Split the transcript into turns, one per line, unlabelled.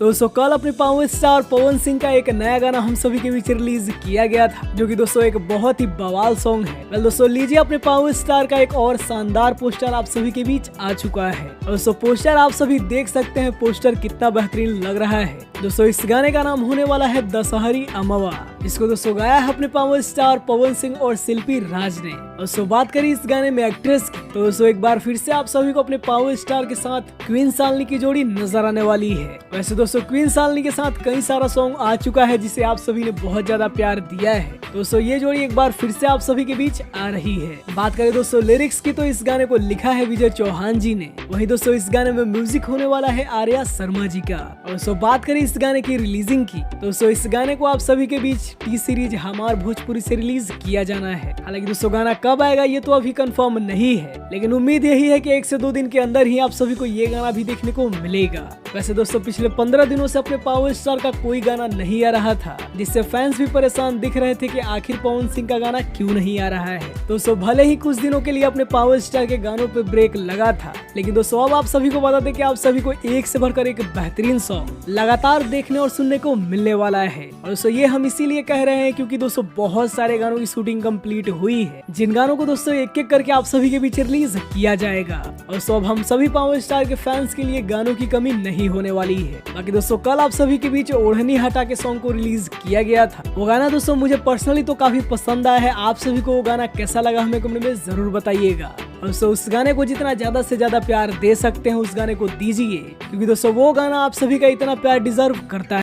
दोस्तों कल अपने पावर स्टार पवन सिंह का एक नया गाना हम सभी के बीच रिलीज किया गया था, जो कि दोस्तों एक बहुत ही बवाल सॉन्ग है। वेल दोस्तों लीजिए अपने पावर स्टार का एक और शानदार पोस्टर आप सभी के बीच आ चुका है। दोस्तों पोस्टर आप सभी देख सकते हैं, पोस्टर कितना बेहतरीन लग रहा है। दोस्तों इस गाने का नाम होने वाला है दशहरी अमवा, जिसको दोस्तों गाया है अपने पावर स्टार पवन सिंह और शिल्पी राज ने। दोस्तों बात करें इस गाने में एक्ट्रेस की, तो दोस्तों एक बार फिर से आप सभी को अपने पावर स्टार के साथ क्वीन शालिनी की जोड़ी नजर आने वाली है। वैसे दोस्तों क्वीन शालिनी के साथ कई सारा सॉन्ग आ चुका है, जिसे आप सभी ने बहुत ज्यादा प्यार दिया है। दोस्तों ये जोड़ी एक बार फिर से आप सभी के बीच आ रही है। बात करें दोस्तों लिरिक्स की, तो इस गाने को लिखा है विजय चौहान जी ने। वहीं दोस्तों इस गाने में म्यूजिक होने वाला है आर्या शर्मा जी का। और दोस्तों बात करें इस गाने की रिलीजिंग की, तो दोस्तों इस गाने को आप सभी के बीच टी सीरीज हमार भोजपुरी से रिलीज किया जाना है। हालांकि दोस्तों गाना कब आएगा ये तो अभी कंफर्म नहीं है, लेकिन उम्मीद यही है कि 1 से 2 दिन के अंदर ही आप सभी को ये गाना भी देखने को मिलेगा। वैसे दोस्तों पिछले 15 दिनों से अपने पावर स्टार का कोई गाना नहीं आ रहा था, जिससे फैंस भी परेशान दिख रहे थे कि आखिर पवन सिंह का गाना क्यों नहीं आ रहा है। दोस्तों भले ही कुछ दिनों के लिए अपने पावर स्टार के गानों पे ब्रेक लगा था, लेकिन दोस्तों अब आप सभी को बता दें कि आप सभी को एक से बढ़कर एक बेहतरीन सॉन्ग लगातार देखने और सुनने को मिलने वाला है। और दोस्तों ये हम इसीलिए कह रहे हैं क्योंकि दोस्तों बहुत सारे गानों की शूटिंग कंप्लीट हुई है, जिन गानों को दोस्तों एक एक करके आप सभी के बीच रिलीज किया जाएगा। और दोस्तों अब हम सभी पावर स्टार के फैंस के लिए गानों की कमी नहीं होने वाली है। बाकी दोस्तों कल आप सभी के बीच ओढ़नी हटा के सॉन्ग को रिलीज किया गया था। वो गाना दोस्तों मुझे पर्सनली तो काफी पसंद आया है। आप सभी को वो गाना कैसा लगा हमें कमेंट में जरूर बताइएगा। और दोस्तों उस गाने को जितना ज्यादा से ज्यादा प्यार दे सकते हैं उस गाने को दीजिए, क्योंकि दोस्तों वो गाना आप सभी का इतना प्यार डिजर्व करता है।